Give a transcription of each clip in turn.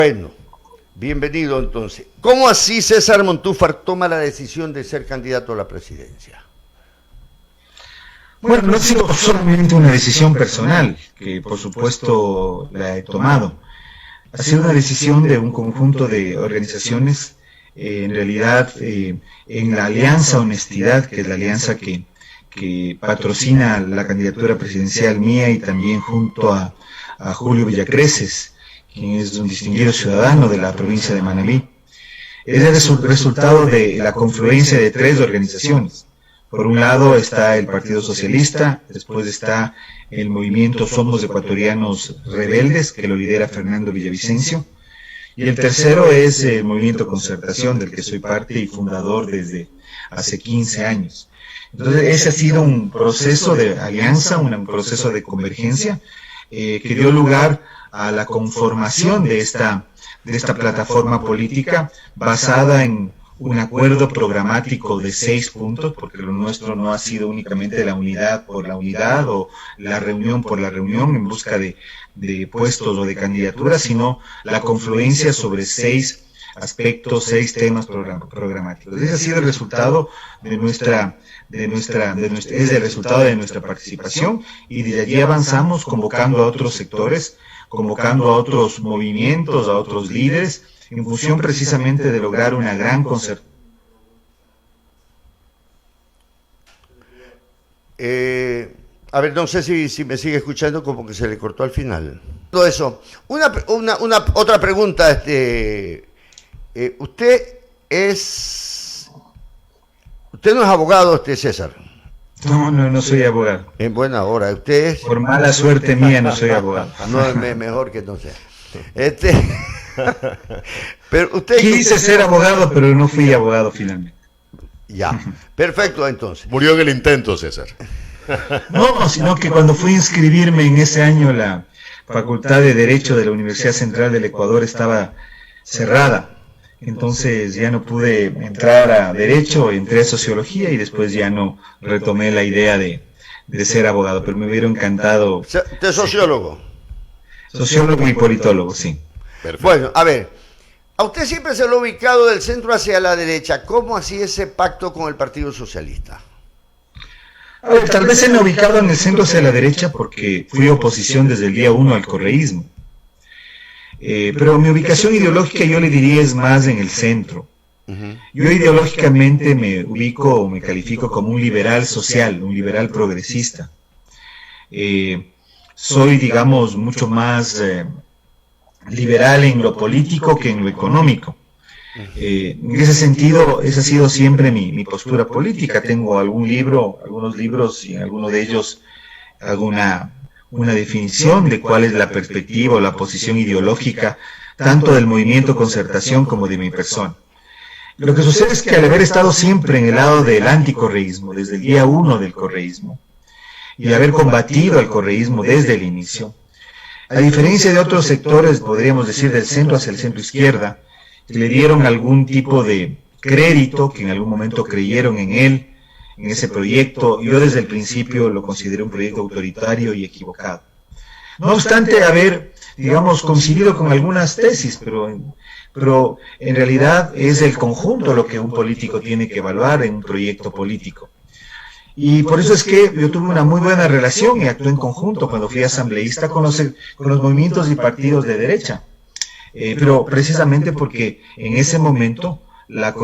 Bueno, bienvenido entonces. ¿Cómo así César Montúfar toma la decisión de ser candidato a la presidencia? Bueno, no ha sido solamente una decisión personal, que por supuesto la he tomado. Ha sido una decisión de un conjunto de organizaciones, en realidad en la Alianza Honestidad, que es la alianza que patrocina la candidatura presidencial mía y también junto a Julio Villacreces, quien es un distinguido ciudadano de la provincia de Manabí. Es el resultado de la confluencia de tres organizaciones. Por un lado está el Partido Socialista, después está el movimiento Somos Ecuatorianos Rebeldes, que lo lidera Fernando Villavicencio, y el tercero es el Movimiento Concertación, del que soy parte y fundador desde hace 15 años. Entonces ese ha sido un proceso de alianza, un proceso de convergencia, que dio lugar a la conformación de esta plataforma política basada en un acuerdo programático de 6 puntos, porque lo nuestro no ha sido únicamente la unidad por la unidad o la reunión por la reunión en busca de puestos o de candidaturas, sino la confluencia sobre 6 aspectos, 6 temas programáticos. Ese ha sido el resultado de nuestra participación, y de allí avanzamos convocando a otros sectores, convocando a otros movimientos, a otros líderes, en función precisamente de lograr una gran concertación. A ver, no sé si me sigue escuchando, como que se le cortó al final. Todo eso. Otra pregunta. Usted no es abogado, César. No soy abogado. En buena hora. Usted es... Por mala suerte mía no soy abogado. No, es mejor que no sea. Pero usted quise ser abogado, pero no fui abogado finalmente. Ya, perfecto entonces. Murió en el intento, César. No, sino que cuando fui a inscribirme en ese año, la Facultad de Derecho de la Universidad Central del Ecuador estaba cerrada. Entonces ya no pude entrar a Derecho, entré a Sociología y después ya no retomé la idea de ser abogado, pero me hubiera encantado. ¿Usted es sociólogo? Sociólogo y politólogo, sí. Perfecto. Bueno, a ver, a usted siempre se lo ha ubicado del centro hacia la derecha. ¿Cómo así ese pacto con el Partido Socialista? A ver, tal vez se me ha ubicado en el centro hacia la derecha porque fui oposición desde el día 1 al correísmo. Pero mi ubicación ideológica yo le diría es más en el centro. Yo ideológicamente me ubico o me califico como un liberal social, un liberal progresista. Soy, digamos, mucho más liberal en lo político que en lo económico. En ese sentido, esa ha sido siempre mi postura política. Tengo algunos libros, y en alguno de ellos hago una definición de cuál es la perspectiva o la posición ideológica tanto del movimiento Concertación como de mi persona. Lo que sucede es que al haber estado siempre en el lado del anticorreísmo, desde el día 1 del correísmo, y haber combatido al correísmo desde el inicio, a diferencia de otros sectores, podríamos decir del centro hacia el centro izquierda, que le dieron algún tipo de crédito, que en algún momento creyeron en él, en ese proyecto, yo desde el principio lo consideré un proyecto autoritario y equivocado. No obstante haber, digamos, coincidido con algunas tesis, pero en realidad es el conjunto lo que un político tiene que evaluar en un proyecto político. Y por eso es que yo tuve una muy buena relación y actué en conjunto cuando fui asambleísta con los movimientos y partidos de derecha. Pero precisamente porque en ese momento la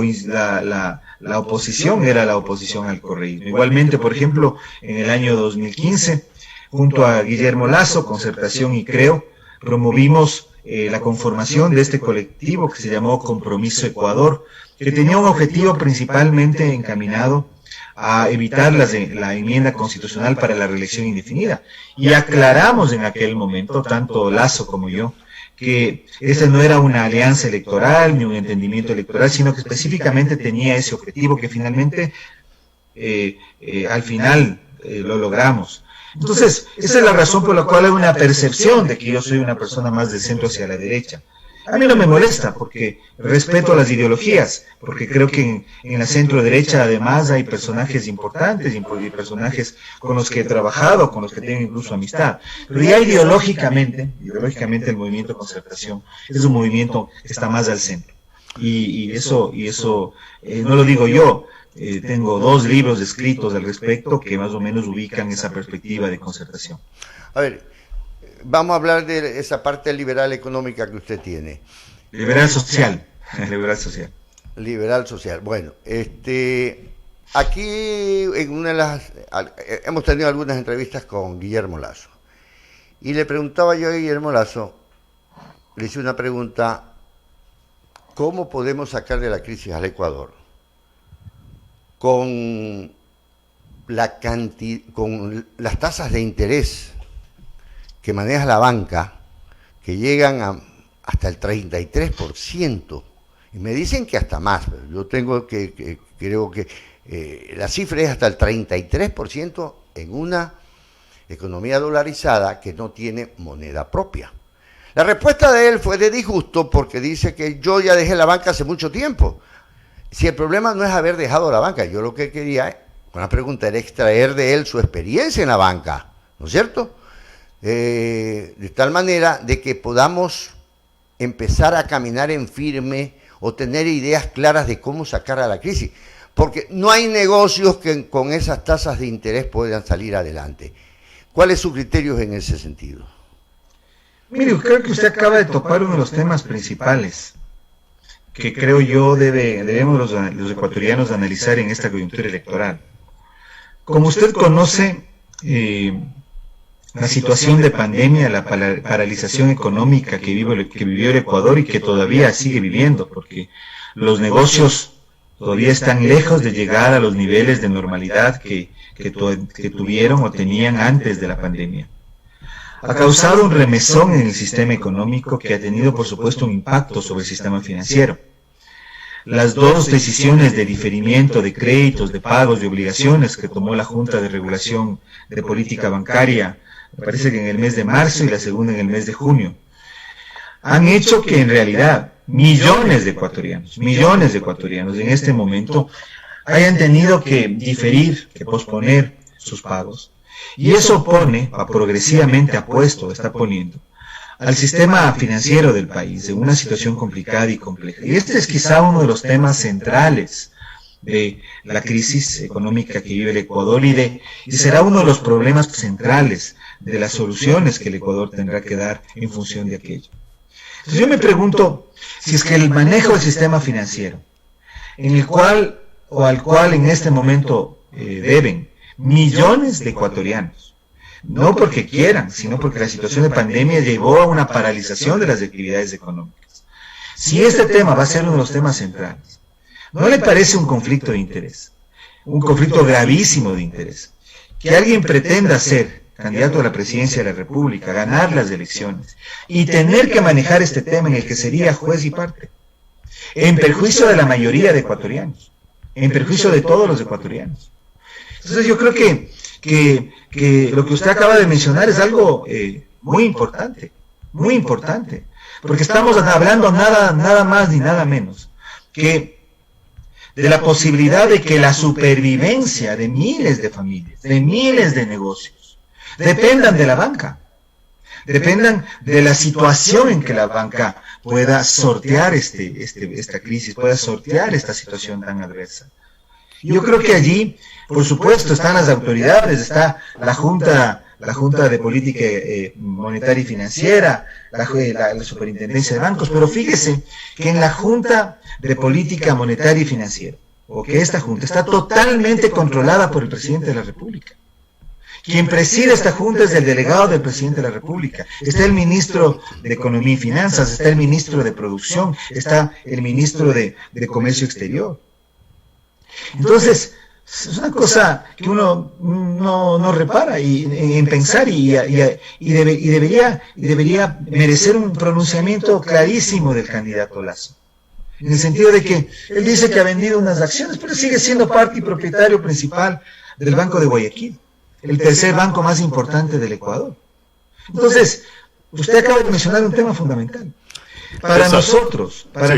oposición era la oposición al correísmo. Igualmente, por ejemplo, en el año 2015, junto a Guillermo Lasso, Concertación y Creo, promovimos la conformación de este colectivo que se llamó Compromiso Ecuador, que tenía un objetivo principalmente encaminado a evitar la enmienda constitucional para la reelección indefinida. Y aclaramos en aquel momento, tanto Lasso como yo, que esta no era una alianza electoral ni un entendimiento electoral, sino que específicamente tenía ese objetivo que finalmente, al final, lo logramos. Entonces, esa es la razón por la cual hay una percepción de que yo soy una persona más del centro hacia la derecha. A mí no me molesta porque respeto las ideologías, porque creo que en la centro derecha además hay personajes importantes y personajes con los que he trabajado, con los que tengo incluso amistad. Pero ya ideológicamente el movimiento de concertación es un movimiento que está más al centro. Y eso no lo digo yo, tengo 2 libros escritos al respecto que más o menos ubican esa perspectiva de concertación. A ver, vamos a hablar de esa parte liberal económica que usted tiene. Liberal social. Liberal social. Liberal social. Bueno, aquí en una de las hemos tenido algunas entrevistas con Guillermo Lasso. Y le preguntaba yo a Guillermo Lasso, le hice una pregunta, ¿cómo podemos sacar de la crisis al Ecuador? Con con las tasas de interés que maneja la banca, que llegan hasta el 33%, y me dicen que hasta más, pero yo creo que la cifra es hasta el 33% en una economía dolarizada que no tiene moneda propia. La respuesta de él fue de disgusto porque dice que yo ya dejé la banca hace mucho tiempo. Si el problema no es haber dejado la banca, yo lo que quería, con la pregunta, era extraer de él su experiencia en la banca, ¿no es cierto? De tal manera de que podamos empezar a caminar en firme o tener ideas claras de cómo sacar a la crisis, porque no hay negocios que con esas tasas de interés puedan salir adelante. ¿Cuál es su criterio en ese sentido? Mire, creo que usted acaba de topar uno de los temas principales que creo yo debemos los ecuatorianos analizar en esta coyuntura electoral. Como usted conoce, la situación de pandemia, la paralización económica que vivió el Ecuador y que todavía sigue viviendo, porque los negocios todavía están lejos de llegar a los niveles de normalidad que tuvieron o tenían antes de la pandemia. Ha causado un remesón en el sistema económico que ha tenido, por supuesto, un impacto sobre el sistema financiero. Las 2 decisiones de diferimiento de créditos, de pagos, de obligaciones que tomó la Junta de Regulación de Política Bancaria, me parece que en el mes de marzo y la segunda en el mes de junio, han hecho que en realidad millones de ecuatorianos en este momento hayan tenido que diferir, que posponer sus pagos. Y eso está poniendo al sistema financiero del país en una situación complicada y compleja. Y este es quizá uno de los temas centrales de la crisis económica que vive el Ecuador y será uno de los problemas centrales de las soluciones que el Ecuador tendrá que dar en función de aquello. Entonces yo me pregunto si es que el manejo del sistema financiero, al cual en este momento deben millones de ecuatorianos, no porque quieran, sino porque la situación de pandemia llevó a una paralización de las actividades económicas. Si este tema va a ser uno de los temas centrales, ¿no le parece un conflicto de interés? Un conflicto gravísimo de interés. Que alguien pretenda ser candidato a la presidencia de la República, ganar las elecciones y tener que manejar este tema en el que sería juez y parte, en perjuicio de la mayoría de ecuatorianos, en perjuicio de todos los ecuatorianos. Entonces yo creo que lo que usted acaba de mencionar es algo muy importante, porque estamos hablando nada más ni nada menos que de la posibilidad de que la supervivencia de miles de familias, de miles de negocios, dependan de la banca, dependan de la situación en que la banca pueda sortear esta crisis, pueda sortear esta situación tan adversa. Yo creo que allí, por supuesto, están las autoridades, está la Junta de Política Monetaria y Financiera, la Superintendencia de Bancos, pero fíjese que en la Junta de Política Monetaria y Financiera, o que esta Junta está totalmente controlada por el Presidente de la República. Quien preside esta Junta es el delegado del Presidente de la República. Está el Ministro de Economía y Finanzas, está el Ministro de Producción, está el Ministro de Comercio Exterior. Entonces, es una cosa que uno no repara en pensar y debería merecer un pronunciamiento clarísimo del candidato Lasso. En el sentido de que él dice que ha vendido unas acciones, pero sigue siendo parte y propietario principal del Banco de Guayaquil, el tercer banco más importante del Ecuador. Entonces, usted acaba de mencionar un tema fundamental. Para César,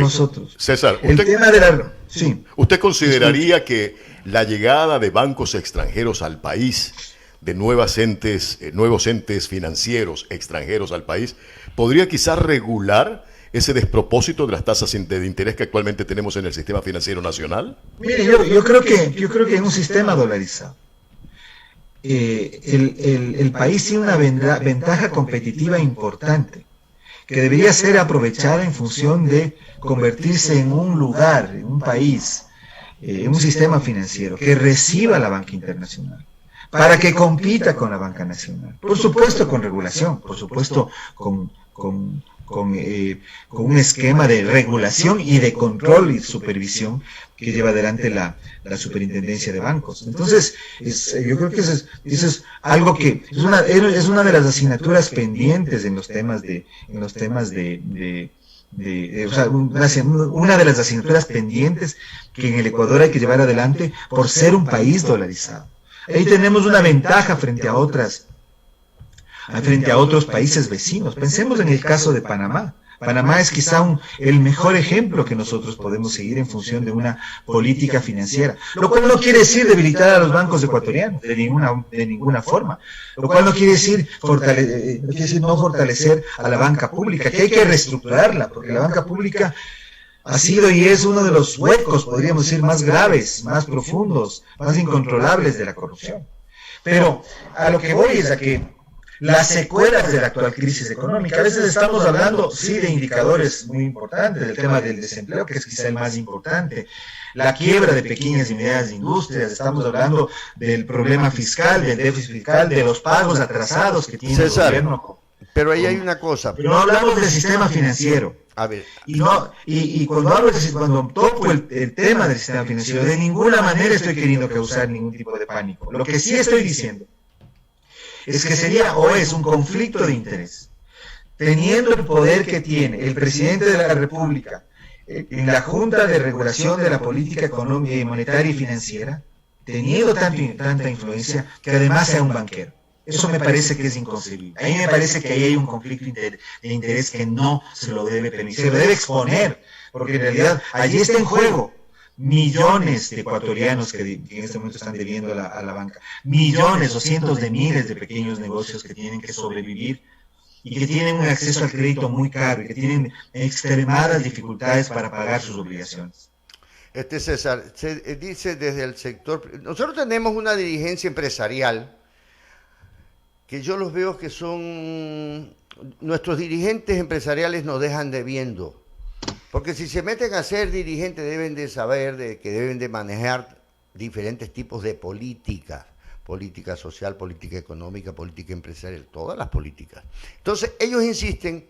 nosotros. César, El tema de la... Sí. ¿Usted consideraría que la llegada de bancos extranjeros al país, de nuevos entes financieros extranjeros al país, podría quizás regular ese despropósito de las tasas de interés que actualmente tenemos en el sistema financiero nacional? Mire, yo creo que en un sistema dolarizado, el país tiene una ventaja competitiva importante que debería ser aprovechada en función de convertirse en un lugar, en un país, en un sistema financiero que reciba la banca internacional, para que compita con la banca nacional. Por supuesto con regulación, por supuesto con un esquema de regulación y de control y supervisión que lleva adelante la superintendencia de bancos. Entonces, yo creo que eso es algo que es una de las asignaturas pendientes en los temas o sea, una de las asignaturas pendientes que en el Ecuador hay que llevar adelante por ser un país dolarizado. Ahí tenemos una ventaja frente a otros países vecinos. Pensemos en el caso de Panamá. Panamá es quizá el mejor ejemplo que nosotros podemos seguir en función de una política financiera, lo cual no quiere decir debilitar a los bancos ecuatorianos de ninguna forma, lo cual no quiere decir no fortalecer a la banca pública, que hay que reestructurarla, porque la banca pública ha sido y es uno de los huecos, podríamos decir, más graves, más profundos, más incontrolables de la corrupción. Pero a lo que voy es a que las secuelas de la actual crisis económica, a veces estamos hablando, sí, de indicadores muy importantes, del tema del desempleo, que es quizá el más importante, la quiebra de pequeñas y medianas industrias, estamos hablando del problema fiscal, del déficit fiscal, de los pagos atrasados que tiene el gobierno. Pero ahí hay una cosa. Pero no hablamos del sistema financiero. A ver. Y cuando toco el tema del sistema financiero, de ninguna manera estoy queriendo causar ningún tipo de pánico. Lo que sí estoy diciendo es que sería o es un conflicto de interés, teniendo el poder que tiene el presidente de la República en la Junta de Regulación de la Política Económica y Monetaria y Financiera, teniendo tanta influencia, que además sea un banquero. Eso me parece que es inconcebible. A mí me parece que ahí hay un conflicto de interés que no se lo debe permitir, se lo debe exponer, porque en realidad allí está en juego millones de ecuatorianos que en este momento están debiendo a la banca, millones o cientos de miles de pequeños negocios que tienen que sobrevivir y que tienen un acceso al crédito muy caro y que tienen extremadas dificultades para pagar sus obligaciones. César, se dice desde el sector, nosotros tenemos una dirigencia empresarial que yo los veo que son, nuestros dirigentes empresariales nos dejan debiendo. Porque si se meten a ser dirigentes deben de saber que deben de manejar diferentes tipos de políticas, política social, política económica, política empresarial, todas las políticas. Entonces ellos insisten,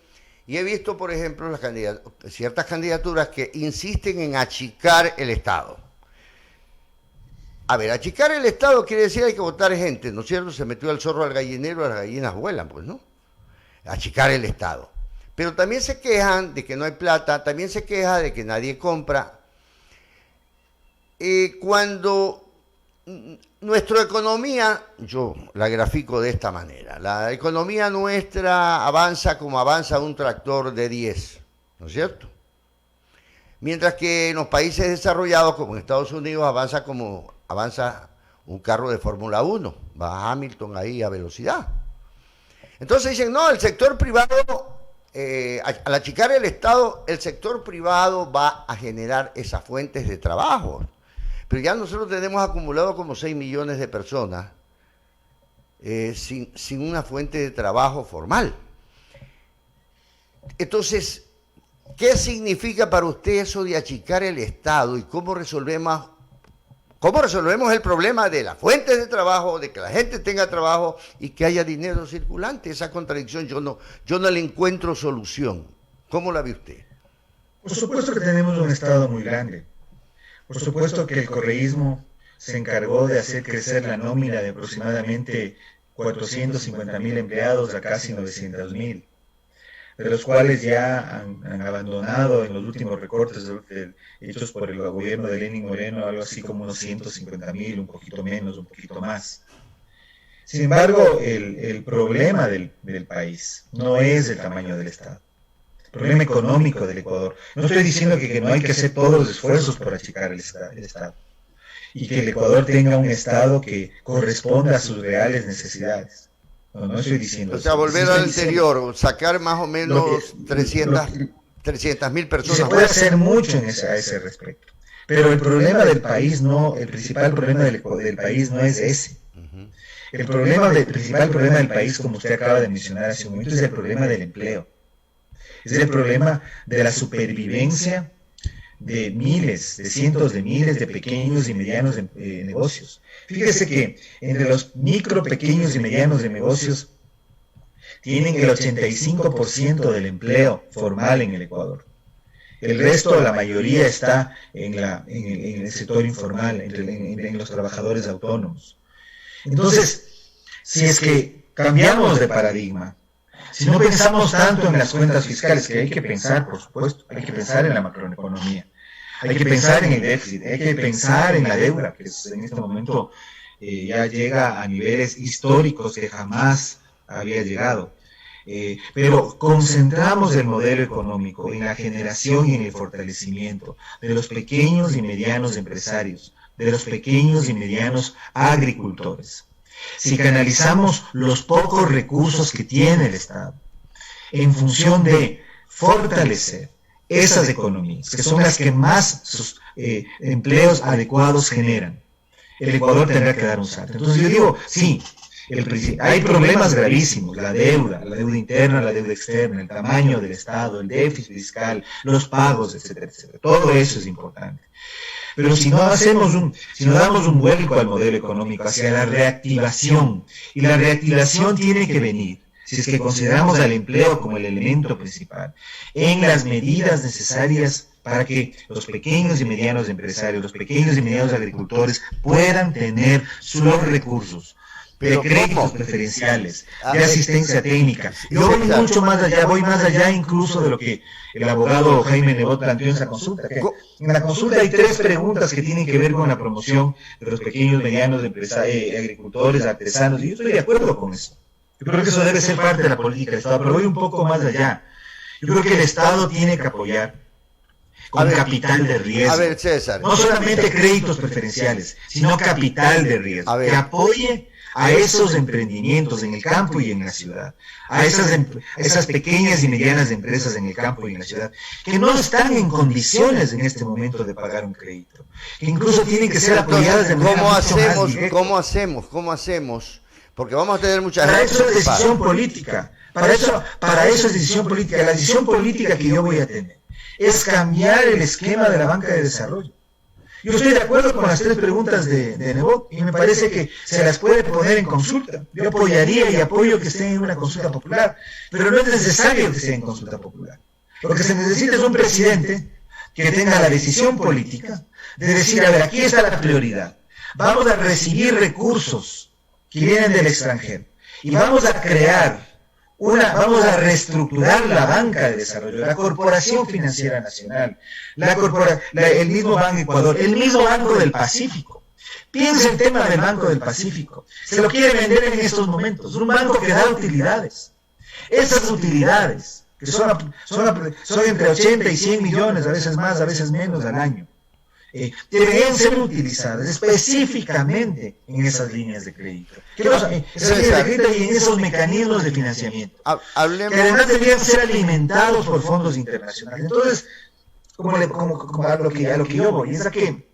y he visto por ejemplo ciertas candidaturas que insisten en achicar el Estado. A ver, achicar el Estado quiere decir hay que votar gente, ¿no es cierto? Se metió el zorro al gallinero, las gallinas vuelan, pues, ¿no? Achicar el Estado. Pero también se quejan de que no hay plata, también se queja de que nadie compra. Cuando nuestra economía, yo la grafico de esta manera, la economía nuestra avanza como avanza un tractor de 10, ¿no es cierto? Mientras que en los países desarrollados, como en Estados Unidos, avanza como avanza un carro de Fórmula 1, va Hamilton ahí a velocidad. Entonces dicen, no, el sector privado... al achicar el Estado, el sector privado va a generar esas fuentes de trabajo. Pero ya nosotros tenemos acumulado como 6 millones de personas sin una fuente de trabajo formal. Entonces, ¿qué significa para usted eso de achicar el Estado y cómo resolvemos el problema de las fuentes de trabajo, de que la gente tenga trabajo y que haya dinero circulante? Esa contradicción yo no le encuentro solución. ¿Cómo la ve usted? Por supuesto que tenemos un Estado muy grande. Por supuesto que el correísmo se encargó de hacer crecer la nómina de aproximadamente 450.000 empleados a casi 900.000. De los cuales ya han abandonado en los últimos recortes hechos por el gobierno de Lenín Moreno, algo así como unos 150.000, un poquito menos, un poquito más. Sin embargo, el problema del país no es el tamaño del Estado. el problema económico del Ecuador. No estoy diciendo que no hay que hacer todos los esfuerzos por achicar el Estado y que el Ecuador tenga un Estado que corresponda a sus reales necesidades. No estoy diciendo eso. O sea, volver al anterior, sacar más o menos 300.000 personas. Se puede hacer mucho a ese respecto. Pero el problema del país el principal problema del país no es ese. El principal problema del país, como usted acaba de mencionar hace un momento, es el problema del empleo. Es el problema de la supervivencia de miles, de cientos de miles de pequeños y medianos negocios. Fíjese que entre los micro, pequeños y medianos de negocios tienen el 85% del empleo formal en el Ecuador. El resto, la mayoría, está en el sector informal, en los trabajadores autónomos. Entonces, si es que cambiamos de paradigma, si no pensamos tanto en las cuentas fiscales, que hay que pensar, por supuesto, hay que pensar en la macroeconomía, hay que pensar en el déficit, hay que pensar en la deuda, que en este momento ya llega a niveles históricos que jamás había llegado. Pero concentramos el modelo económico en la generación y en el fortalecimiento de los pequeños y medianos empresarios, de los pequeños y medianos agricultores. Si canalizamos los pocos recursos que tiene el Estado en función de fortalecer esas economías, que son las que más sus empleos adecuados generan, el Ecuador tendrá que dar un salto. Entonces yo digo, sí, hay problemas gravísimos, la deuda interna, la deuda externa, el tamaño del Estado, el déficit fiscal, los pagos, etcétera, etcétera. Todo eso es importante. Pero si no damos un vuelco al modelo económico hacia la reactivación, y la reactivación tiene que venir, si es que consideramos al empleo como el elemento principal, en las medidas necesarias para que los pequeños y medianos empresarios, los pequeños y medianos agricultores puedan tener sus recursos de créditos preferenciales, de asistencia técnica. Yo voy mucho más allá, voy más allá incluso de lo que el abogado Jaime Nebot planteó en esa consulta. Que en la consulta hay 3 preguntas que tienen que ver con la promoción de los pequeños, medianos agricultores, artesanos, y yo estoy de acuerdo con eso. Yo creo que eso debe ser parte de la política del Estado, pero voy un poco más allá. Yo creo que el Estado tiene que apoyar con capital de riesgo. A ver, César. No solamente créditos preferenciales, sino capital de riesgo. Que apoye a esos emprendimientos en el campo y en la ciudad, a esas pequeñas y medianas empresas en el campo y en la ciudad, que no están en condiciones en este momento de pagar un crédito, que incluso tienen que ser apoyadas de manera mucho más directa. ¿Cómo hacemos? Porque vamos a tener muchas... Para eso es decisión política, para eso es decisión política. La decisión política que yo voy a tener es cambiar el esquema de la banca de desarrollo. Yo estoy de acuerdo con las 3 preguntas de Nebot y me parece que se las puede poner en consulta. Yo apoyaría y apoyo que esté en una consulta popular, pero no es necesario que esté en consulta popular. Lo que se necesita es un presidente que tenga la decisión política de decir, a ver, aquí está la prioridad. Vamos a recibir recursos que vienen del extranjero y vamos a reestructurar la banca de desarrollo, la Corporación Financiera Nacional, el mismo Banco Ecuador, el mismo Banco del Pacífico. Piensa el tema del Banco del Pacífico. Se lo quiere vender en estos momentos. Un banco que da utilidades. Esas utilidades, que son entre 80 y 100 millones, a veces más, a veces menos al año, deberían ser utilizadas específicamente en esas líneas de crédito. Esas líneas de crédito y en esos mecanismos de financiamiento. Que además deberían ser alimentados por fondos internacionales. Entonces, a lo que yo voy, es a que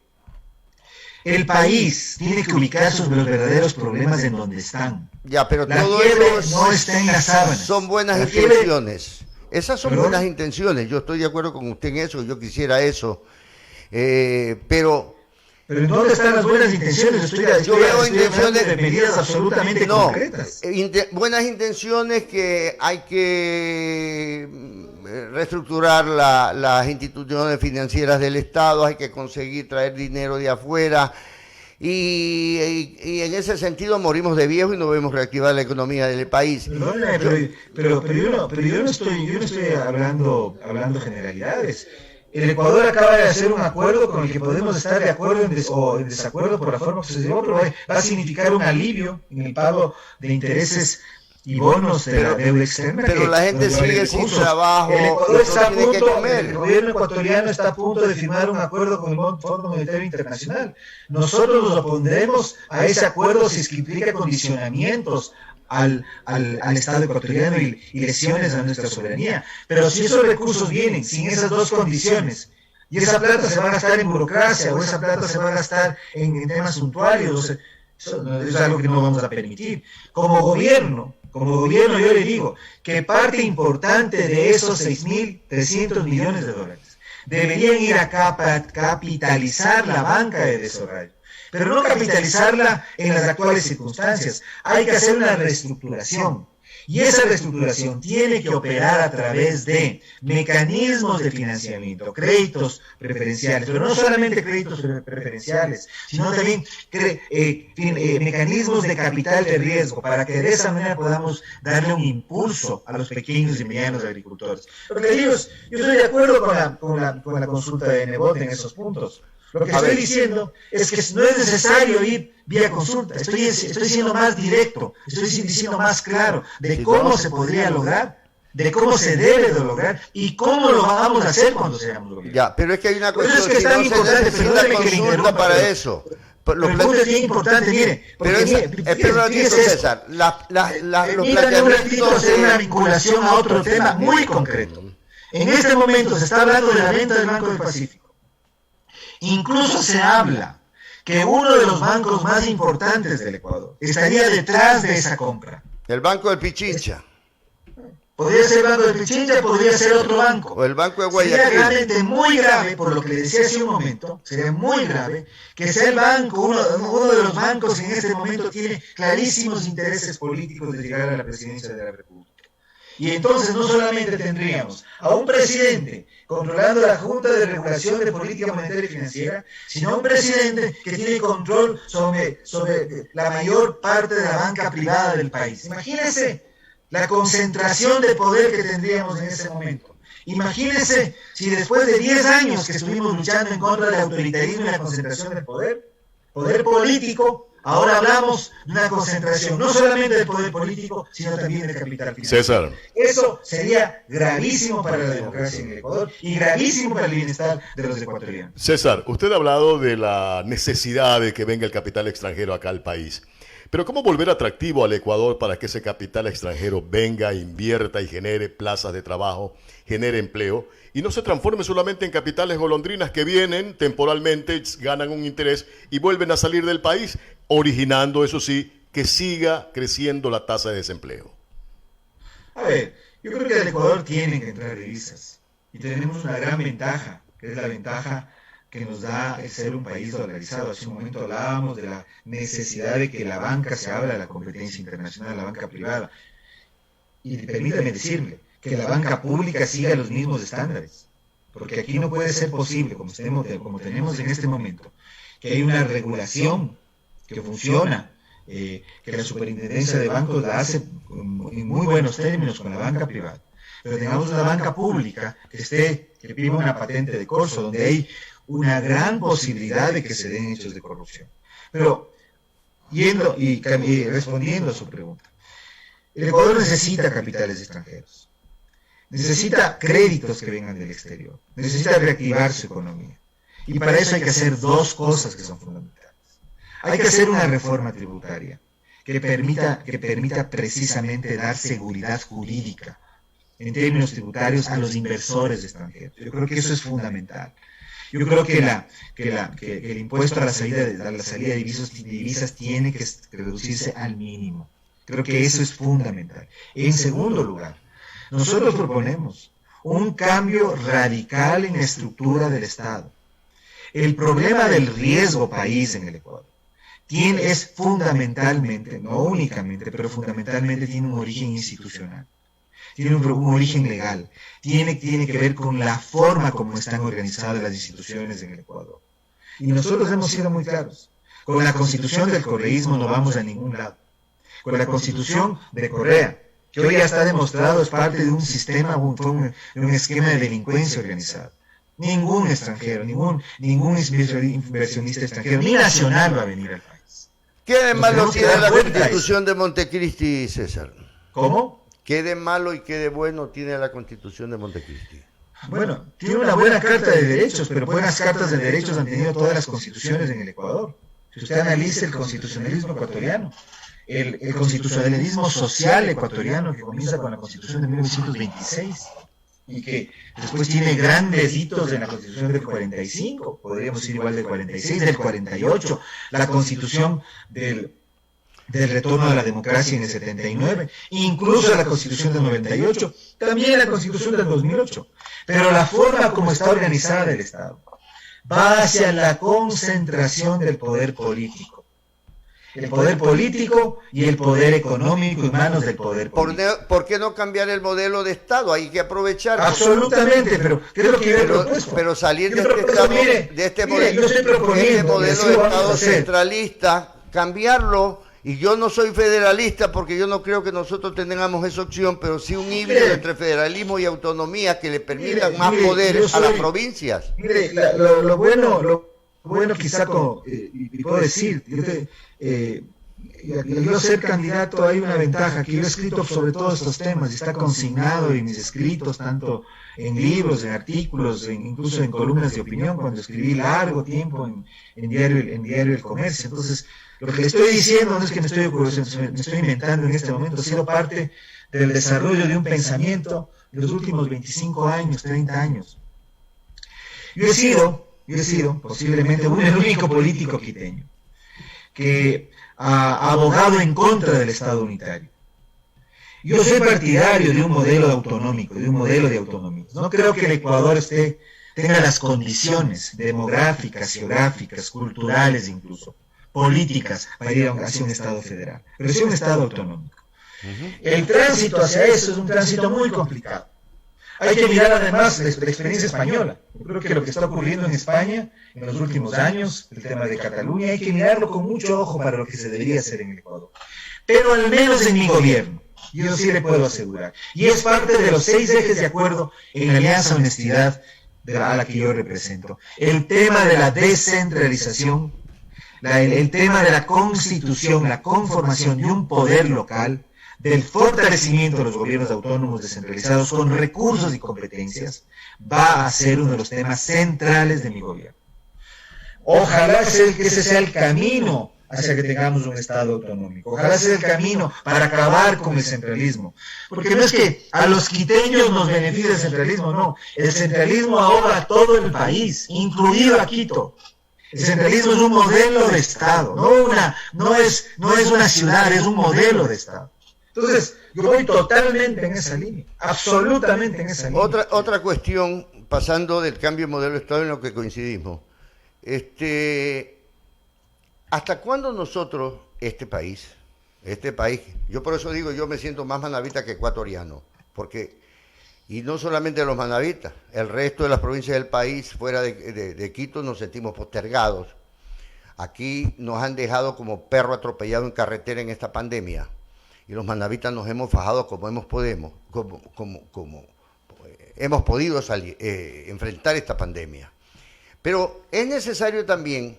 el país tiene que ubicar los verdaderos problemas en donde están. Ya, pero la todo eso no está en las sábanas. Son buenas intenciones. Esas son buenas intenciones. Yo estoy de acuerdo con usted en eso. Yo quisiera eso. Pero ¿en dónde están las buenas intenciones? Yo veo intenciones de medidas absolutamente concretas. Buenas intenciones que hay que reestructurar las instituciones financieras del Estado, hay que conseguir traer dinero de afuera y en ese sentido morimos de viejo y no vemos reactivar la economía del país. Pero yo no estoy hablando generalidades. El Ecuador acaba de hacer un acuerdo con el que podemos estar de acuerdo o en desacuerdo por la forma que se llevó, pero va a significar un alivio en el pago de intereses y bonos de la deuda externa. Pero la gente sigue sin trabajo, el Ecuador está a tiene que punto, comer. el gobierno ecuatoriano está a punto de firmar un acuerdo con el Fondo Monetario Internacional. Nosotros nos opondremos a ese acuerdo si es que implica condicionamientos al Estado ecuatoriano y lesiones a nuestra soberanía. Pero si esos recursos vienen sin esas dos condiciones, y esa plata se va a gastar en burocracia, o esa plata se va a gastar en temas suntuarios, eso es algo que no vamos a permitir. Como gobierno yo le digo que parte importante de esos 6.300 millones de dólares deberían ir a capitalizar la banca de desarrollo, pero no capitalizarla en las actuales circunstancias. Hay que hacer una reestructuración. Y esa reestructuración tiene que operar a través de mecanismos de financiamiento, créditos preferenciales, pero no solamente créditos preferenciales, sino también mecanismos de capital de riesgo, para que de esa manera podamos darle un impulso a los pequeños y medianos agricultores. Lo que digo es, yo estoy de acuerdo con la consulta de Nebot en esos puntos. Lo que estoy diciendo es que no es necesario ir vía consulta. Estoy siendo más directo, estoy diciendo más claro de cómo se podría lograr, de cómo se debe de lograr y cómo lo vamos a hacer cuando seamos gobierno. Ya, pero es que hay una cuestión, es que es tan importante, perdóneme que le interrumpa para eso. Pero el punto es bien importante, mire. Pero espera un ratito, César. Los permítame un ratito hacer una vinculación a otro tema muy concreto. En este momento se está hablando de la venta del Banco del Pacífico. Incluso se habla que uno de los bancos más importantes del Ecuador estaría detrás de esa compra. El Banco del Pichincha. Podría ser el Banco del Pichincha, podría ser otro banco. O el Banco de Guayaquil. Sería realmente muy grave, por lo que le decía hace un momento, sería muy grave que sea el banco, uno de los bancos que en este momento tiene clarísimos intereses políticos de llegar a la presidencia de la República. Y entonces no solamente tendríamos a un presidente controlando la Junta de Regulación de Política Monetaria y Financiera, sino a un presidente que tiene control sobre la mayor parte de la banca privada del país. Imagínense la concentración de poder que tendríamos en ese momento. Imagínense si después de 10 años que estuvimos luchando en contra del autoritarismo y la concentración del poder político, ahora hablamos de una concentración no solamente del poder político, sino también del capital financiero. César. Eso sería gravísimo para la democracia en el Ecuador y gravísimo para el bienestar de los ecuatorianos. César, usted ha hablado de la necesidad de que venga el capital extranjero acá al país. Pero ¿cómo volver atractivo al Ecuador para que ese capital extranjero venga, invierta y genere plazas de trabajo, genere empleo y no se transforme solamente en capitales golondrinas que vienen temporalmente, ganan un interés y vuelven a salir del país, originando, eso sí, que siga creciendo la tasa de desempleo? A ver, yo creo que al Ecuador tienen que entrar divisas y tenemos una gran ventaja, que es la ventaja que nos da el ser un país dolarizado. Hace un momento hablábamos de la necesidad de que la banca se abra a la competencia internacional, la banca privada. Y permítame decirle que la banca pública siga los mismos estándares, porque aquí no puede ser posible, como tenemos en este momento, que hay una regulación que funciona, que la superintendencia de bancos la hace en muy buenos términos con la banca privada, pero tengamos una banca pública que viva una patente de corso, donde hay una gran posibilidad de que se den hechos de corrupción. Pero, yendo y respondiendo a su pregunta, el Ecuador necesita capitales extranjeros, necesita créditos que vengan del exterior, necesita reactivar su economía. Y para eso hay que hacer dos cosas que son fundamentales. Hay que hacer una reforma tributaria que permita precisamente dar seguridad jurídica en términos tributarios a los inversores extranjeros. Yo creo que eso es fundamental. Yo creo que el impuesto a la salida de divisas tiene que reducirse al mínimo. Creo que eso es fundamental. En segundo lugar, nosotros proponemos un cambio radical en la estructura del Estado. El problema del riesgo país en el Ecuador es fundamentalmente, no únicamente, pero fundamentalmente tiene un origen institucional. Tiene un origen legal, tiene que ver con la forma como están organizadas las instituciones en el Ecuador. Y nosotros hemos sido muy claros. Con la constitución del correísmo no vamos a ningún lado. Con la constitución de Correa, que hoy ya está demostrado es parte de un sistema, de un esquema de delincuencia organizada. Ningún extranjero, ningún inversionista extranjero, ni nacional va a venir al país. ¿Qué de malo tiene la constitución de Montecristi, César? ¿Cómo? ¿Qué de malo y qué de bueno tiene la Constitución de Montecristi? Bueno, tiene una buena carta de derechos, pero buenas cartas de derechos han tenido todas las constituciones en el Ecuador. Si usted analiza el constitucionalismo ecuatoriano, el constitucionalismo social ecuatoriano, que comienza con la Constitución de 1926 y que después tiene grandes hitos en la Constitución del 45, podríamos decir igual del 46, del 48, la Constitución del retorno a la democracia en el 79, incluso la Constitución del 98, también la Constitución del 2008. Pero la forma como está organizada el Estado va hacia la concentración del poder político. El poder político y el poder económico en manos del poder político. ¿Por qué no cambiar el modelo de Estado? Hay que aprovechar. Absolutamente, pero ¿qué es lo que yo he propuesto? Pero salir de este Estado, de este modelo, yo estoy proponiendo de Estado centralista, cambiarlo. Y yo no soy federalista porque yo no creo que nosotros tengamos esa opción, pero sí un híbrido entre federalismo y autonomía que le permitan más poderes a las provincias. Mire, lo bueno quizá, y puedo decir, yo ser candidato hay una ventaja, que yo he escrito sobre todos estos temas y está consignado en mis escritos, tanto en libros, en artículos, incluso en columnas de opinión, cuando escribí largo tiempo en diario El Comercio. Entonces, lo que le estoy diciendo no es que me estoy inventando en este momento, ha sido parte del desarrollo de un pensamiento de los últimos 25 años, 30 años. Yo he sido posiblemente el único político quiteño que ha abogado en contra del Estado unitario. Yo soy partidario de un modelo autonómico, de un modelo de autonomía. No creo que el Ecuador tenga las condiciones demográficas, geográficas, culturales incluso, políticas para ir hacia un Estado federal, pero sí un Estado autonómico. El tránsito hacia eso es un tránsito muy complicado. Hay que mirar además la experiencia española. Yo creo que lo que está ocurriendo en España en los últimos años, el tema de Cataluña, hay que mirarlo con mucho ojo para lo que se debería hacer en el Ecuador. Pero al menos en mi gobierno, yo sí le puedo asegurar. Y es parte de los 6 ejes de acuerdo en la Alianza Honestidad a la que yo represento. El tema de la descentralización, el tema de la constitución, la conformación de un poder local, del fortalecimiento de los gobiernos autónomos descentralizados con recursos y competencias, va a ser uno de los temas centrales de mi gobierno. Ojalá que ese sea el camino hacia que tengamos un Estado autonómico. Ojalá sea el camino para acabar con el centralismo. Porque no es que a los quiteños nos beneficie el centralismo, no. El centralismo ahoga a todo el país, incluido a Quito. El centralismo es un modelo de Estado, no es una ciudad, es un modelo de Estado. Entonces, yo voy totalmente en esa línea, absolutamente en esa línea. Otra cuestión, pasando del cambio de modelo de Estado en lo que coincidimos. ¿Hasta cuándo nosotros, este país, yo por eso digo, yo me siento más manabita que ecuatoriano, porque, y no solamente los manavitas, el resto de las provincias del país, fuera de Quito, nos sentimos postergados. Aquí nos han dejado como perro atropellado en carretera en esta pandemia. Y los manavitas nos hemos fajado como hemos podido enfrentar esta pandemia. Pero es necesario también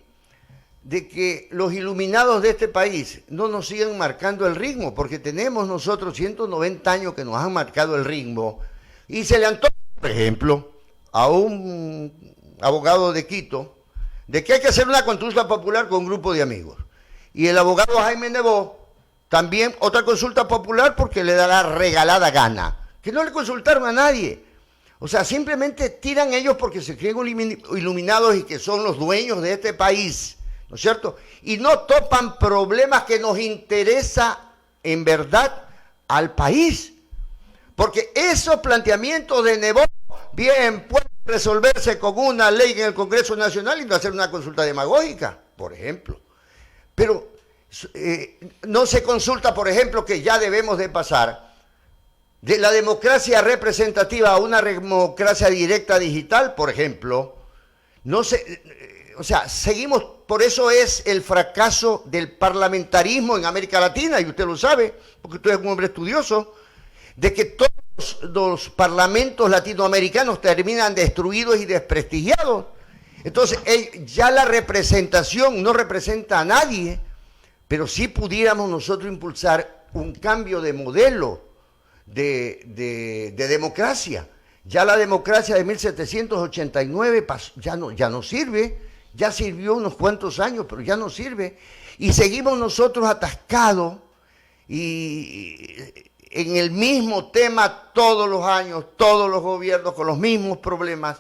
de que los iluminados de este país no nos sigan marcando el ritmo, porque tenemos nosotros 190 años que nos han marcado el ritmo, y se le antoja, por ejemplo, a un abogado de Quito, de que hay que hacer una consulta popular con un grupo de amigos. Y el abogado Jaime Nebot, también otra consulta popular porque le da la regalada gana, que no le consultaron a nadie. O sea, simplemente tiran ellos porque se creen iluminados y que son los dueños de este país, ¿no es cierto? Y no topan problemas que nos interesa en verdad al país. Porque esos planteamientos de Nebot bien pueden resolverse con una ley en el Congreso Nacional y no hacer una consulta demagógica, por ejemplo. Pero no se consulta, por ejemplo, que ya debemos de pasar de la democracia representativa a una democracia directa digital, por ejemplo. Seguimos, por eso es el fracaso del parlamentarismo en América Latina, y usted lo sabe, porque usted es un hombre estudioso, de que todos los parlamentos latinoamericanos terminan destruidos y desprestigiados. Entonces, ya la representación no representa a nadie, pero sí pudiéramos nosotros impulsar un cambio de modelo de democracia. Ya la democracia de 1789 ya no sirve, ya sirvió unos cuantos años, pero ya no sirve. Y seguimos nosotros atascados y en el mismo tema todos los años, todos los gobiernos con los mismos problemas,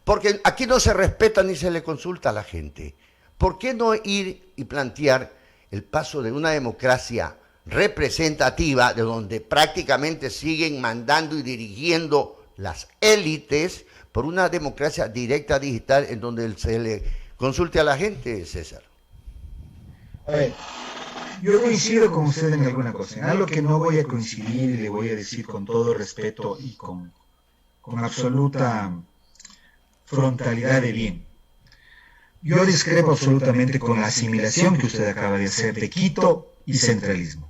porque aquí no se respeta ni se le consulta a la gente. ¿Por qué no ir y plantear el paso de una democracia representativa, de donde prácticamente siguen mandando y dirigiendo las élites, por una democracia directa digital en donde se le consulte a la gente, César? A ver, yo coincido con usted en alguna cosa, en algo que no voy a coincidir y le voy a decir con todo respeto y con absoluta frontalidad de bien. Yo discrepo absolutamente con la asimilación que usted acaba de hacer de Quito y centralismo.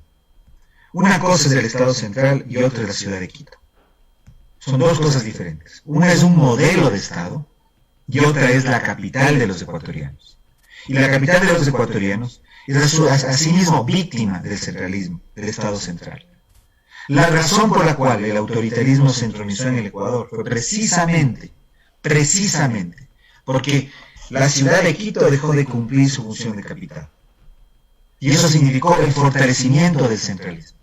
Una cosa es el Estado central y otra es la ciudad de Quito. Son dos cosas diferentes. Una es un modelo de Estado y otra es la capital de los ecuatorianos. Y la capital de los ecuatorianos es asimismo víctima del centralismo, del Estado central. La razón por la cual el autoritarismo se entronizó en el Ecuador fue precisamente, porque la ciudad de Quito dejó de cumplir su función de capital. Y eso significó el fortalecimiento del centralismo,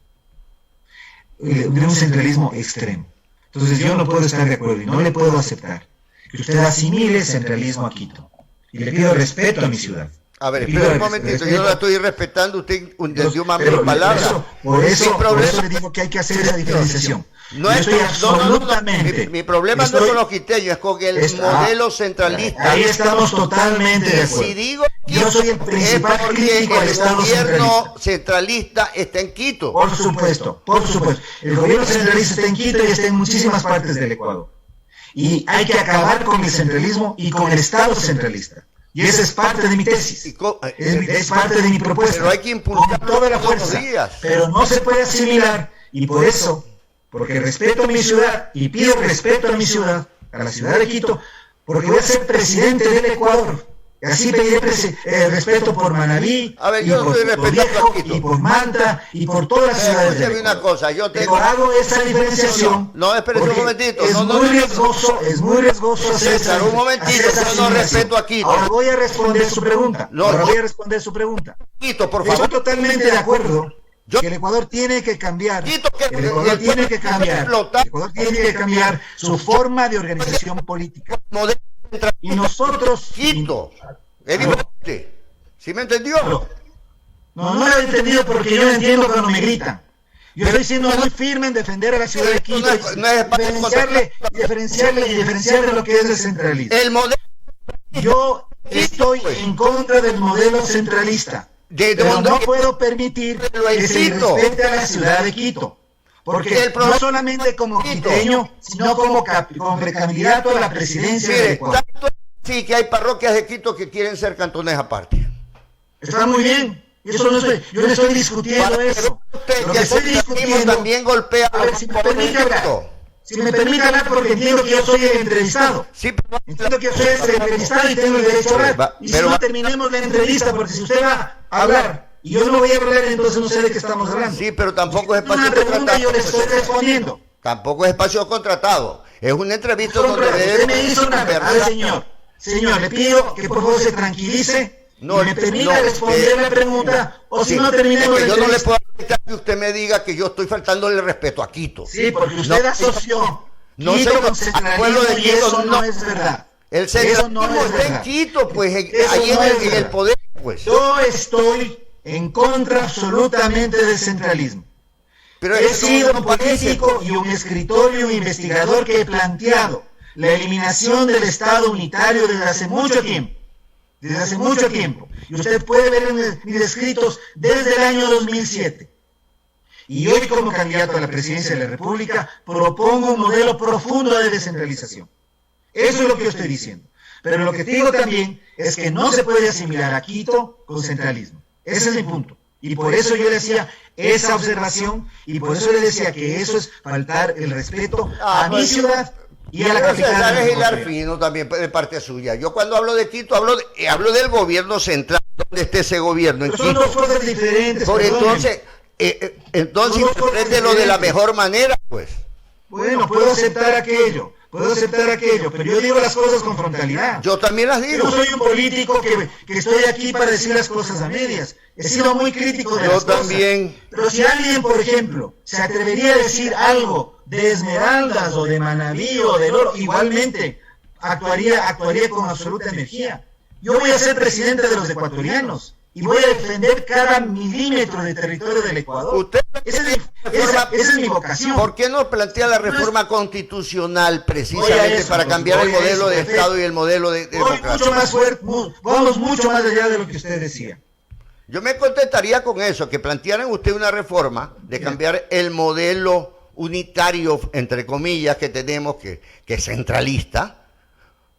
de un centralismo extremo. Entonces yo no puedo estar de acuerdo y no le puedo aceptar que usted asimile centralismo a Quito. Y le pido respeto a mi ciudad. A ver, espera un momentito, yo la estoy respetando, usted entendió mal mi palabra. Por eso le digo que hay que hacer esa diferenciación. No es absolutamente. Mi problema no es con los quiteños, es con el modelo centralista. Ahí estamos totalmente de acuerdo. Si digo yo soy el principal crítico del Estado centralista. El gobierno centralista está en Quito. Por supuesto. El gobierno centralista está en Quito y está en muchísimas partes del Ecuador. Y hay que acabar con el centralismo y con el Estado centralista. Y esa es parte de mi tesis. Es parte de mi propuesta. Pero hay que impulsar con toda la fuerza. Pero no se puede asimilar. Y por eso, porque respeto a mi ciudad y pido respeto a mi ciudad, a la ciudad de Quito, porque voy a ser presidente del Ecuador. Y así pediré respeto por Manabí, y por Viejo, y por Manta, y por todas las ciudades del Ecuador. Una cosa, Pero hago esa diferenciación. No, espérese un momentito. Es muy riesgoso hacer César, un momentito, yo no respeto a Quito. Ahora voy a responder su pregunta. Quito, por favor. Estoy totalmente de acuerdo que el Ecuador tiene que cambiar. El Ecuador tiene que cambiar su forma de organización política. Y nosotros... Quito. Es diferente. ¿Sí me entendió? No lo he entendido porque yo no entiendo cuando me gritan. Yo estoy siendo muy firme en defender a la ciudad de Quito y diferenciarle de lo que es el centralismo. El modelo... Yo estoy en contra del modelo centralista. Pero no puedo permitir que se respete a la ciudad de Quito. Porque no solamente como quiteño, sino como precandidato a la presidencia del Ecuador. Sí, que hay parroquias de Quito que quieren ser cantones aparte. Está muy bien. Yo no estoy discutiendo eso. Lo que estoy discutiendo también golpea a ver, si me permite hablar, porque entiendo que yo soy el entrevistado. Sí, entiendo que yo soy el entrevistado y tengo el derecho a hablar. Y si no terminemos la entrevista, porque si usted va a hablar y yo no voy a hablar, entonces no sé de qué estamos hablando. Sí, pero tampoco es espacio contratado. Yo le estoy respondiendo. Tampoco es espacio contratado. Es una entrevista donde usted me hizo una verdad, señor, le pido que por favor se tranquilice y me permita responder la pregunta, o si no terminemos la entrevista. Yo no le puedo aceptar que usted me diga que yo estoy faltándole respeto a Quito. Sí, porque usted asoció Quito con centralismo y eso no es verdad. El centralismo está en Quito, pues, ahí en el poder, pues. Yo estoy en contra absolutamente del centralismo. Pero he sido un político y un escritor y un investigador que he planteado la eliminación del Estado unitario desde hace mucho tiempo. Y usted puede ver en mis escritos desde el año 2007. Y hoy, como candidato a la presidencia de la República, propongo un modelo profundo de descentralización. Eso es lo que yo estoy diciendo. Pero lo que te digo también es que no se puede asimilar a Quito con centralismo. Ese es mi punto. Y por eso yo le hacía esa observación y por eso le decía que eso es faltar el respeto a mi ciudad y a la capital. Es hilar fino también de parte suya. Yo cuando hablo de Quito hablo del gobierno central, donde esté ese gobierno. Pero son dos cosas diferentes. Entonces, Entonces, interprételo de la mejor manera, pues. Bueno, puedo aceptar aquello, pero yo digo las cosas con frontalidad. Yo también las digo. Yo no soy un político que estoy aquí para decir las cosas a medias. He sido muy crítico de las cosas. Yo también. Pero si alguien, por ejemplo, se atrevería a decir algo de Esmeraldas o de Manabí o del Oro, igualmente actuaría con absoluta energía. Yo voy a ser presidente de los ecuatorianos y voy a defender cada milímetro de territorio del Ecuador. Esa es mi vocación. ¿Por qué no plantea la reforma constitucional precisamente para cambiar el modelo de Estado y el modelo de democracia? Mucho más fuerte, vamos mucho más allá de lo que usted decía. Yo me contentaría con eso, que plantearan usted una reforma de cambiar el modelo unitario, entre comillas, que tenemos, que es centralista,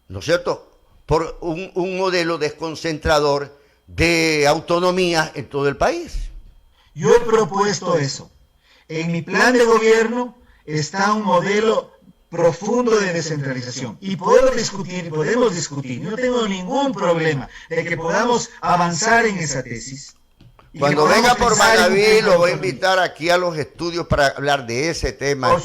¿no es cierto?, por un modelo desconcentrador de autonomía en todo el país. Yo he propuesto eso. En mi plan de gobierno está un modelo profundo de descentralización. Y podemos discutir, no tengo ningún problema de que podamos avanzar en esa tesis. Cuando venga por Manabí, lo voy a invitar aquí a los estudios para hablar de ese tema. Por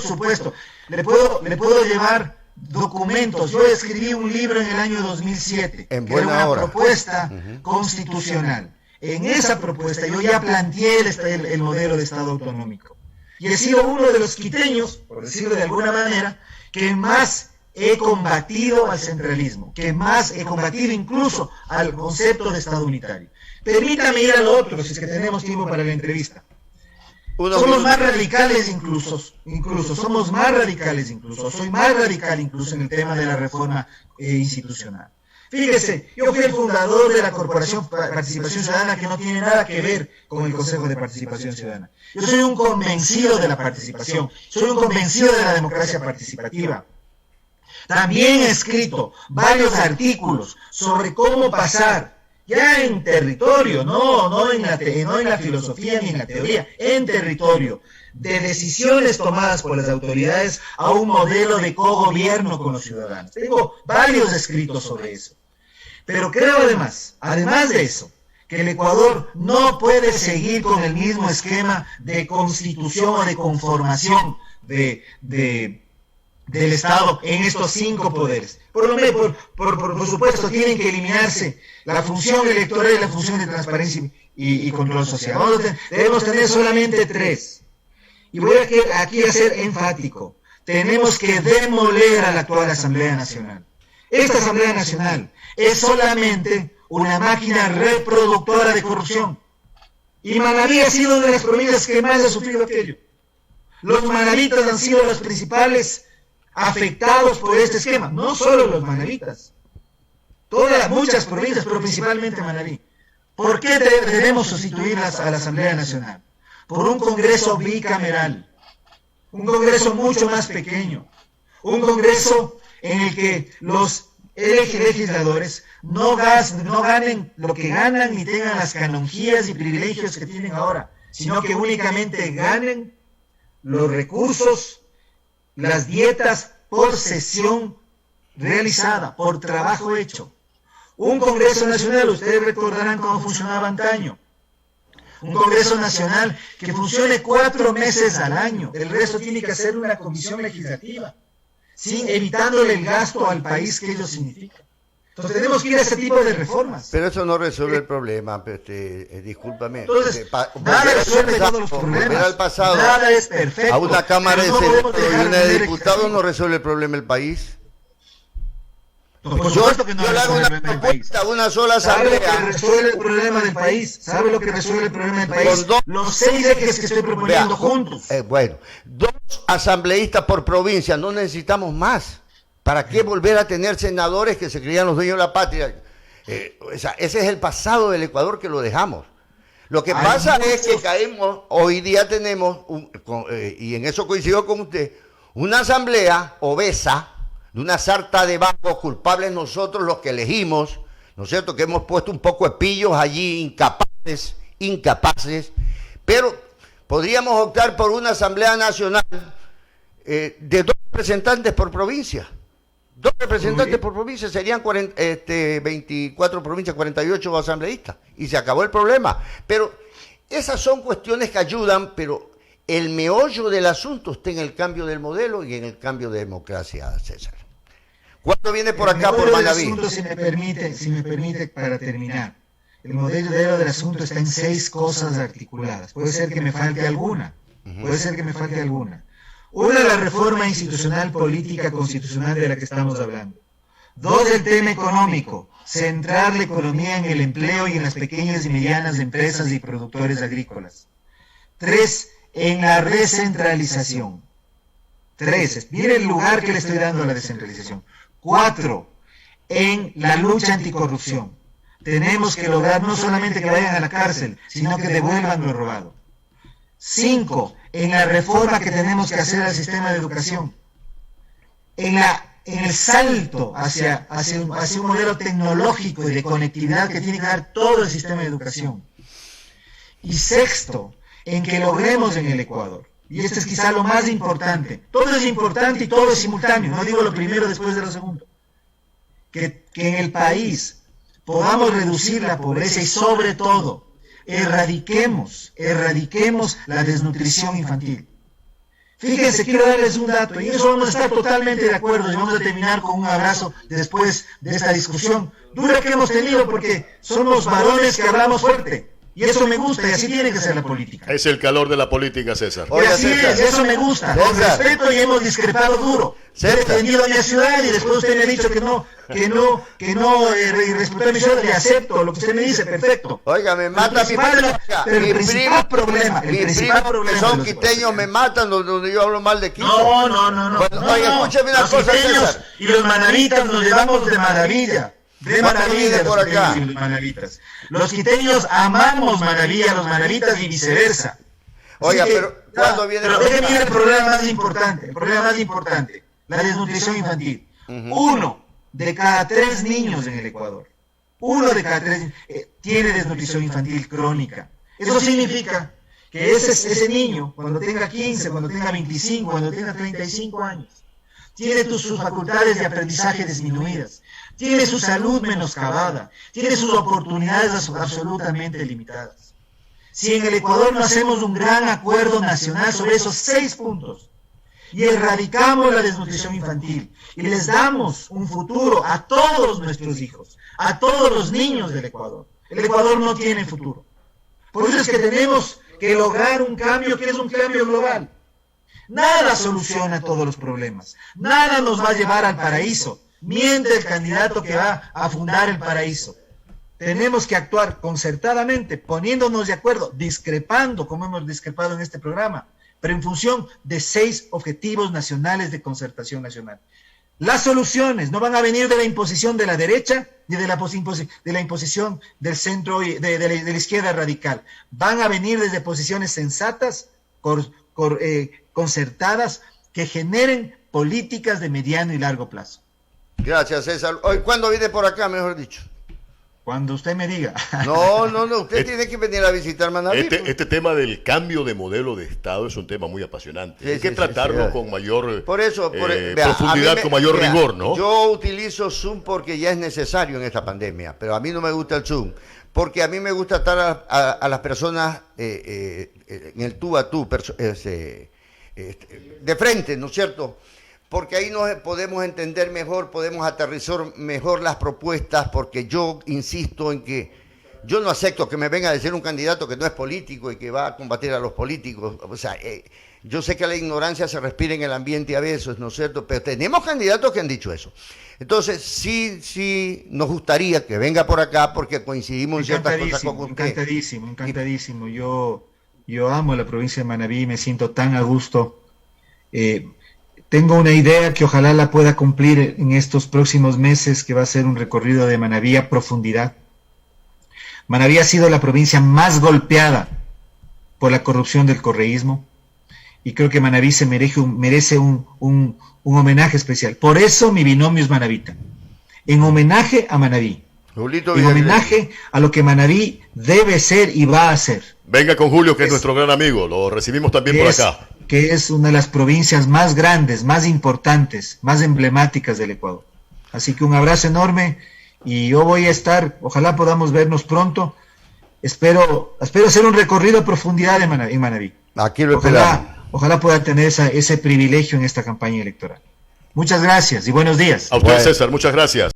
supuesto. Le puedo llevar documentos. Yo escribí un libro en el año 2007, que era una propuesta constitucional. En esa propuesta yo ya planteé el modelo de Estado autonómico. Y he sido uno de los quiteños, por decirlo de alguna manera, que más he combatido al centralismo, que más he combatido incluso al concepto de Estado unitario. Permítame ir a lo otro, si es que tenemos tiempo para la entrevista. Somos más radicales incluso, soy más radical incluso en el tema de la reforma institucional. Fíjese, yo fui el fundador de la Corporación Participación Ciudadana, que no tiene nada que ver con el Consejo de Participación Ciudadana. Yo soy un convencido de la participación, soy un convencido de la democracia participativa. También he escrito varios artículos sobre cómo pasar, ya en territorio, no en la filosofía ni en la teoría, en territorio, de decisiones tomadas por las autoridades a un modelo de cogobierno con los ciudadanos. Tengo varios escritos sobre eso. Pero creo además de eso, que el Ecuador no puede seguir con el mismo esquema de constitución o de conformación del Estado en estos 5 poderes. Por supuesto, tienen que eliminarse la función electoral y la función de transparencia y control social. Debemos tener solamente 3. Y voy aquí a ser enfático. Tenemos que demoler a la actual Asamblea Nacional. Esta Asamblea Nacional es solamente una máquina reproductora de corrupción. Y Manabí ha sido una de las provincias que más ha sufrido aquello. Los manabitas han sido los principales afectados por este esquema. No solo los manabitas. Muchas provincias, pero principalmente Manabí. ¿Por qué debemos sustituirlas a la Asamblea Nacional? Por un Congreso bicameral, un Congreso mucho más pequeño, un Congreso en el que los legisladores no ganen lo que ganan ni tengan las canonjías y privilegios que tienen ahora, sino que únicamente ganen los recursos, las dietas por sesión realizada, por trabajo hecho. Un Congreso Nacional, ustedes recordarán cómo funcionaba antaño. Un Congreso Nacional que funcione 4 meses al año. El resto tiene que hacer una comisión legislativa, evitándole el gasto al país que ello significa. Entonces tenemos que ir a ese tipo de reformas. Pero eso no resuelve el problema, discúlpame. Entonces, nada resuelve todos los problemas. Al pasado, nada es perfecto. A una Cámara de Senadores y una de Diputados no resuelve el problema del país. Por supuesto que no yo le hago una propuesta, una sola asamblea. ¿Sabe lo que resuelve el problema del país? ¿Sabe lo que resuelve el problema del país? Los 6 ejes que estoy proponiendo juntos. Bueno, 2 asambleístas por provincia, no necesitamos más. ¿Para qué volver a tener senadores que se creían los dueños de la patria? Ese es el pasado del Ecuador que lo dejamos. Lo que pasa es que caemos, hoy día tenemos, y en eso coincido con usted, una asamblea obesa, de una sarta de vagos culpables nosotros los que elegimos, ¿no es cierto?, que hemos puesto un poco de pillos allí, incapaces, pero podríamos optar por una asamblea nacional de 2 representantes por provincia. 2 representantes por provincia serían 24 provincias, 48 asambleístas, y se acabó el problema. Pero esas son cuestiones que ayudan, pero el meollo del asunto está en el cambio del modelo y en el cambio de democracia, César. ¿Cuándo viene por acá, por Manaví? Asunto, si me permite, para terminar. El modelo del asunto está en 6 cosas articuladas. Puede ser que me falte alguna. Una, la reforma institucional, política, constitucional de la que estamos hablando. 2, el tema económico. Centrar la economía en el empleo y en las pequeñas y medianas empresas y productores agrícolas. 3, en la recentralización. 3, mire el lugar que le estoy dando a la descentralización. 4, en la lucha anticorrupción. Tenemos que lograr no solamente que vayan a la cárcel, sino que devuelvan lo robado. 5, en la reforma que tenemos que hacer al sistema de educación. En el salto hacia un modelo tecnológico y de conectividad que tiene que dar todo el sistema de educación. Y 6, en que logremos en el Ecuador, y esto es quizá lo más importante, todo es importante y todo es simultáneo, no digo lo primero después de lo segundo, que en el país podamos reducir la pobreza y sobre todo erradiquemos la desnutrición infantil. Fíjense, quiero darles un dato, y en eso vamos a estar totalmente de acuerdo, y vamos a terminar con un abrazo después de esta discusión dura que hemos tenido, porque somos varones que hablamos fuerte, y eso me gusta, y así tiene que ser la política. Es el calor de la política, César. Y así es, eso me gusta, con respeto, y hemos discrepado duro. He defendido a mi ciudad, y después usted me ha dicho que no respetó a mi ciudad, le acepto lo que usted me dice, perfecto. Oiga, me mata el principal problema son quiteños, me matan donde yo hablo mal de Quito. No. Bueno, oiga, escúchame una cosa, César. Y los manavitas nos llevamos de maravilla. De maravilla por acá. Los manavitas. Los quiteños amamos Manaví a los manavitas y viceversa. Oiga, pero ¿cuándo viene? Pero déjenme ir al problema más importante, la desnutrición infantil. 1 de cada 3 niños en el Ecuador, 1 de cada 3 tiene desnutrición infantil crónica. Eso significa que ese niño, cuando tenga 15, cuando tenga 25, cuando tenga 35 años, tiene sus facultades de aprendizaje disminuidas, tiene su salud menoscabada, tiene sus oportunidades absolutamente limitadas. Si en el Ecuador no hacemos un gran acuerdo nacional sobre esos 6 puntos y erradicamos la desnutrición infantil y les damos un futuro a todos nuestros hijos, a todos los niños del Ecuador, el Ecuador no tiene futuro. Por eso es que tenemos que lograr un cambio que es un cambio global. Nada soluciona todos los problemas, nada nos va a llevar al paraíso. Miente el candidato que va a fundar el paraíso. Tenemos que actuar concertadamente, poniéndonos de acuerdo, discrepando, como hemos discrepado en este programa, pero en función de 6 objetivos nacionales de concertación nacional. Las soluciones no van a venir de la imposición de la derecha ni de la imposición del centro, de la izquierda radical. Van a venir desde posiciones sensatas, concertadas, que generen políticas de mediano y largo plazo. Gracias, César. Hoy, ¿cuándo viene por acá, mejor dicho? Cuando usted me diga. No, usted tiene que venir a visitar Manaví. Este tema del cambio de modelo de Estado es un tema muy apasionante. Sí, hay que tratarlo con mayor profundidad, con mayor rigor, ¿no? Yo utilizo Zoom porque ya es necesario en esta pandemia, pero a mí no me gusta el Zoom, porque a mí me gusta estar a las personas en el tú a tú, de frente, ¿no es cierto? Porque ahí nos podemos entender mejor, podemos aterrizar mejor las propuestas, porque yo insisto en que yo no acepto que me venga a decir un candidato que no es político y que va a combatir a los políticos. O sea, yo sé que la ignorancia se respira en el ambiente a veces, ¿no es cierto? Pero tenemos candidatos que han dicho eso. Entonces, sí nos gustaría que venga por acá porque coincidimos en ciertas cosas con usted. Encantadísimo. Yo amo la provincia de Manaví, me siento tan a gusto. Tengo una idea que ojalá la pueda cumplir en estos próximos meses, que va a ser un recorrido de Manaví a profundidad. Manaví ha sido la provincia más golpeada por la corrupción del correísmo y creo que Manaví se merece un homenaje especial. Por eso mi binomio es Manavita, en homenaje a Manaví, en homenaje a lo que Manaví debe ser y va a ser. Venga con Julio, que es nuestro gran amigo, lo recibimos también por acá. Que es una de las provincias más grandes, más importantes, más emblemáticas del Ecuador. Así que un abrazo enorme y yo voy a estar, ojalá podamos vernos pronto, espero hacer un recorrido a profundidad en Manabí. Aquí lo esperamos. Ojalá pueda tener ese privilegio en esta campaña electoral. Muchas gracias y buenos días. A usted, César, muchas gracias.